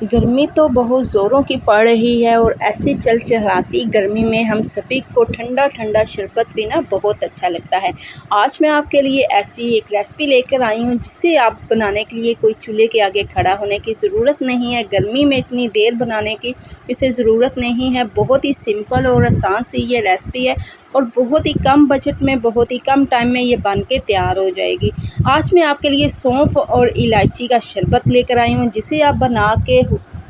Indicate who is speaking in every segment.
Speaker 1: गर्मी तो बहुत ज़ोरों की पड़ रही है और ऐसी चलचलाती गर्मी में हम सभी को ठंडा ठंडा शरबत पीना बहुत अच्छा लगता है। आज मैं आपके लिए ऐसी एक रेसिपी लेकर आई हूँ जिसे आप बनाने के लिए कोई चूल्हे के आगे खड़ा होने की ज़रूरत नहीं है। गर्मी में इतनी देर बनाने की इसे ज़रूरत नहीं है। बहुत ही सिंपल और आसान सी ये रेसिपी है और बहुत ही कम बजट में, बहुत ही कम टाइम में ये बन के तैयार हो जाएगी। आज मैं आपके लिए सौंफ और इलायची का शरबत लेकर आई हूँ जिसे आप बना के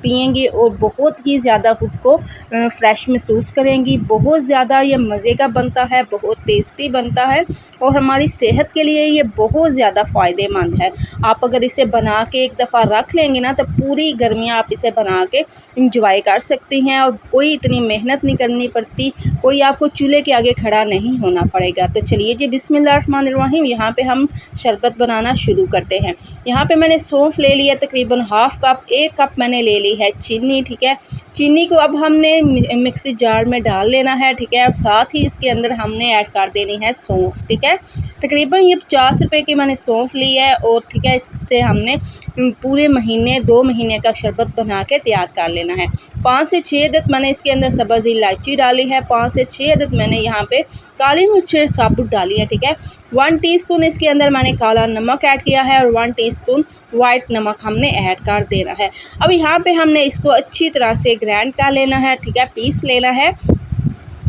Speaker 1: पिएंगे और बहुत ही ज़्यादा खुद को फ्रेश महसूस करेंगी। बहुत ज़्यादा ये मज़े का बनता है, बहुत टेस्टी बनता है और हमारी सेहत के लिए ये बहुत ज़्यादा फ़ायदेमंद है। आप अगर इसे बना के एक दफ़ा रख लेंगे ना तो पूरी गर्मियाँ आप इसे बना के इंजॉय कर सकती हैं और कोई इतनी मेहनत नहीं करनी पड़ती, कोई आपको चूल्हे के आगे खड़ा नहीं होना पड़ेगा। तो चलिए जी, बिस्मिल्लाहिर्रहमानिर्रहीम। यहाँ पे हम शरबत बनाना शुरू करते हैं। यहाँ पे मैंने सौंफ ले लिया तकरीबन हाफ़ कप, 1 कप मैंने ले ली है चीनी। ठीक है, चीनी को अब हमने मिक्सी जार में डाल लेना है। ठीक है, और साथ ही इसके अंदर हमने ऐड कर देनी है सौंफ। ठीक है, तकरीबन ये 50 रुपए की मैंने सौंफ ली है और ठीक है, इससे हमने पूरे महीने 2 महीने का शरबत बना के तैयार कर लेना है। 5 से 6 अदद मैंने इसके अंदर सब्ज़ इलायची डाली है। 5 से 6 अदद मैंने यहाँ पे काली मिर्च साबुत डाली है। ठीक है, 1 टीस्पून इसके अंदर मैंने काला नमक ऐड किया है और 1 टीस्पून वाइट नमक हमने ऐड कर देना है। अब यहाँ पे हमने इसको अच्छी तरह से ग्राइंड कर लेना है। ठीक है, पीस लेना है।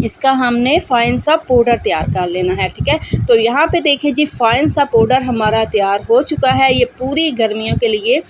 Speaker 1: इसका हमने फ़ाइन सा पाउडर तैयार कर लेना है। ठीक है, तो यहाँ पे देखिए जी, फ़ाइन सा पाउडर हमारा तैयार हो चुका है। ये पूरी गर्मियों के लिए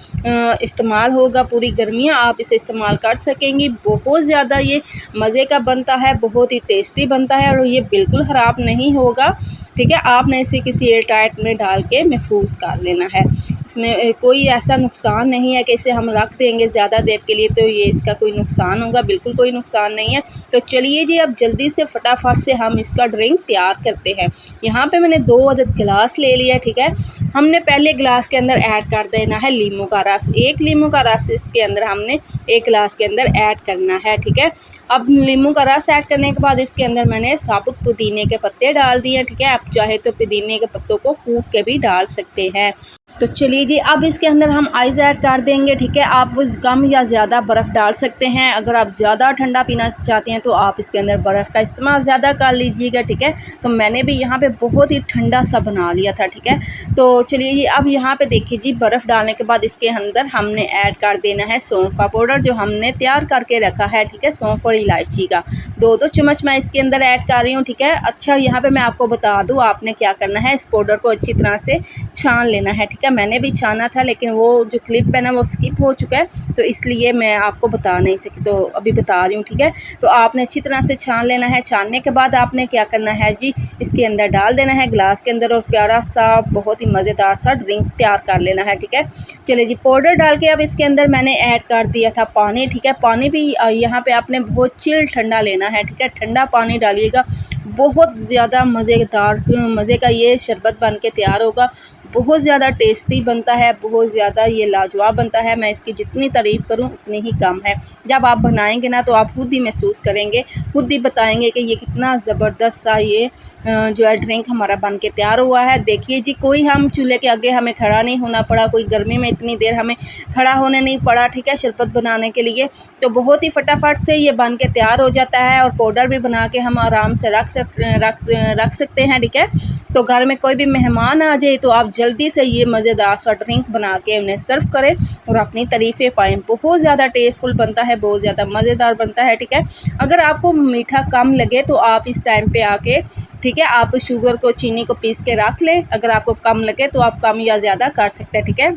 Speaker 1: इस्तेमाल होगा, पूरी गर्मियाँ आप इसे इस्तेमाल कर सकेंगी। बहुत ज़्यादा ये मज़े का बनता है, बहुत ही टेस्टी बनता है और ये बिल्कुल ख़राब नहीं होगा। ठीक है, आपने इसे किसी एयर टाइट में डाल के महफूज कर लेना है। इसमें कोई ऐसा नुकसान नहीं है कि इसे हम रख देंगे ज़्यादा देर के लिए तो ये इसका कोई नुकसान होगा, बिल्कुल कोई नुकसान नहीं है। तो चलिए जी, अब जल्दी से फटाफट से हम इसका ड्रिंक तैयार करते हैं। यहाँ पे मैंने 2 अदद गिलास ले लिया। ठीक है, हमने पहले गिलास के अंदर ऐड कर देना है लीमू का रस। 1 लीमू का रस इसके अंदर हमने 1 गिलास के अंदर ऐड करना है। ठीक है, अब लीमू का रस ऐड करने के बाद इसके अंदर मैंने साबुत पुदीने के पत्ते डाल दिए। ठीक है, आप चाहे तो पुदीने के पत्तों को कूट के भी डाल सकते हैं। तो चलिए जी, अब इसके अंदर हम आइस ऐड कर देंगे। ठीक है, आप कम या ज़्यादा बर्फ़ डाल सकते हैं। अगर आप ज़्यादा ठंडा पीना चाहते हैं तो आप इसके अंदर बर्फ़ का इस्तेमाल ज़्यादा कर लीजिएगा। ठीक है, तो मैंने भी यहाँ पे बहुत ही ठंडा सा बना लिया था। ठीक है, तो चलिए जी, अब यहाँ पे देखिए जी, बर्फ़ डालने के बाद इसके अंदर हमने ऐड कर देना है सौंफ का पाउडर जो हमने तैयार करके रखा है। ठीक है, सौंफ और इलायची का 2-2 चम्मच मैं इसके अंदर ऐड कर रही हूँ। ठीक है, अच्छा यहाँ पर मैं आपको बता दूँ आपने क्या करना है, इस पाउडर को अच्छी तरह से छान लेना है। ठीक है, मैंने भी छाना था लेकिन वो जो क्लिप है ना वो स्किप हो चुका है तो इसलिए मैं आपको बता नहीं सकी, तो अभी बता रही हूँ। ठीक है, तो आपने अच्छी तरह से छान लेना है। छानने के बाद आपने क्या करना है जी, इसके अंदर डाल देना है गिलास के अंदर और प्यारा सा बहुत ही मज़ेदार सा ड्रिंक तैयार कर लेना है। ठीक है, चलिए जी, पाउडर डाल के अब इसके अंदर मैंने ऐड कर दिया था पानी। ठीक है, पानी भी यहाँ पे आपने बहुत चिल ठंडा लेना है। ठीक है, ठंडा पानी डालिएगा, बहुत ज़्यादा मज़ेदार मज़े का ये शरबत बन के तैयार होगा। बहुत ज़्यादा टेस्टी बनता है, बहुत ज़्यादा ये लाजवाब बनता है। मैं इसकी जितनी तारीफ़ करूँ उतनी ही कम है। जब आप बनाएंगे ना तो आप खुद ही महसूस करेंगे, खुद ही बताएंगे कि ये कितना ज़बरदस्त सा ये जो है ड्रिंक हमारा बन के तैयार हुआ है। देखिए जी, कोई हम चूल्हे के आगे हमें खड़ा नहीं होना पड़ा, कोई गर्मी में इतनी देर हमें खड़ा होने नहीं पड़ा। ठीक है, शरबत बनाने के लिए तो बहुत ही फटाफट से ये बन के तैयार हो जाता है और पाउडर भी बना के हम आराम से रख सकते हैं। ठीक है, तो घर में कोई भी मेहमान आ जाए तो आप जल्दी से ये मज़ेदार सा ड्रिंक बना के उन्हें सर्व करें और अपनी तारीफ़ें पाएँ। बहुत ज़्यादा टेस्टफुल बनता है, बहुत ज़्यादा मज़ेदार बनता है। ठीक है, अगर आपको मीठा कम लगे तो आप इस टाइम पे आके ठीक है, आप शुगर को, चीनी को पीस के रख लें। अगर आपको कम लगे तो आप कम या ज़्यादा कर सकते हैं। ठीक है,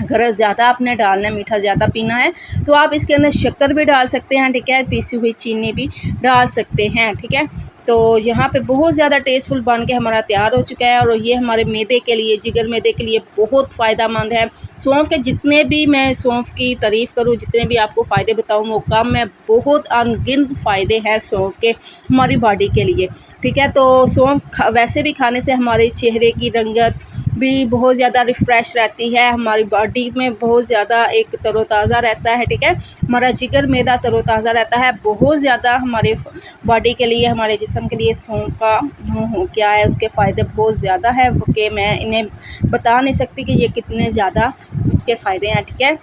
Speaker 1: अगर ज़्यादा आपने डालना है, मीठा ज़्यादा पीना है तो आप इसके अंदर शक्कर भी डाल सकते हैं। ठीक है, पीसी हुई चीनी भी डाल सकते हैं। ठीक है, तो यहाँ पे बहुत ज़्यादा टेस्टफुल बन के हमारा तैयार हो चुका है और ये हमारे मैदे के लिए, जिगर मैदे के लिए बहुत फ़ायदेमंद है। सौंफ के जितने भी मैं सौंफ की तारीफ़ करूँ, जितने भी आपको फ़ायदे बताऊँ वो कम है। बहुत अनगिनत फ़ायदे हैं सौंफ के हमारी बॉडी के लिए। ठीक है, तो सौंफ वैसे भी खाने से हमारे चेहरे की रंगत भी बहुत ज़्यादा रिफ़्रेश रहती है, हमारी बॉडी में बहुत ज़्यादा एक तरोताज़ा रहता है। ठीक है, हमारा जिगर मैदा तरोताज़ा रहता है। बहुत ज़्यादा हमारे बॉडी के लिए, हमारे जिस्म के लिए सौंफ का क्या है, उसके फ़ायदे बहुत ज़्यादा हैं कि मैं इन्हें बता नहीं सकती कि ये कितने ज़्यादा इसके फ़ायदे हैं। ठीक है,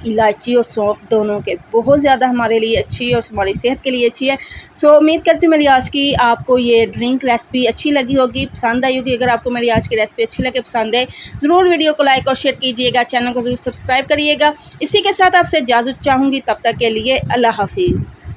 Speaker 1: इलायची और सौंफ दोनों के बहुत ज़्यादा हमारे लिए अच्छी है और हमारी सेहत के लिए अच्छी है। सो उम्मीद करती हूँ मेरी आज की आपको ये ड्रिंक रेसिपी अच्छी लगी होगी, पसंद आई होगी। अगर आपको मेरी आज की रेसिपी अच्छी लगे, पसंद आए, ज़रूर वीडियो को लाइक और शेयर कीजिएगा, चैनल को ज़रूर सब्सक्राइब करिएगा। इसी के साथ आपसे इजाज़त चाहूँगी, तब तक के लिए अल्लाह हाफिज़।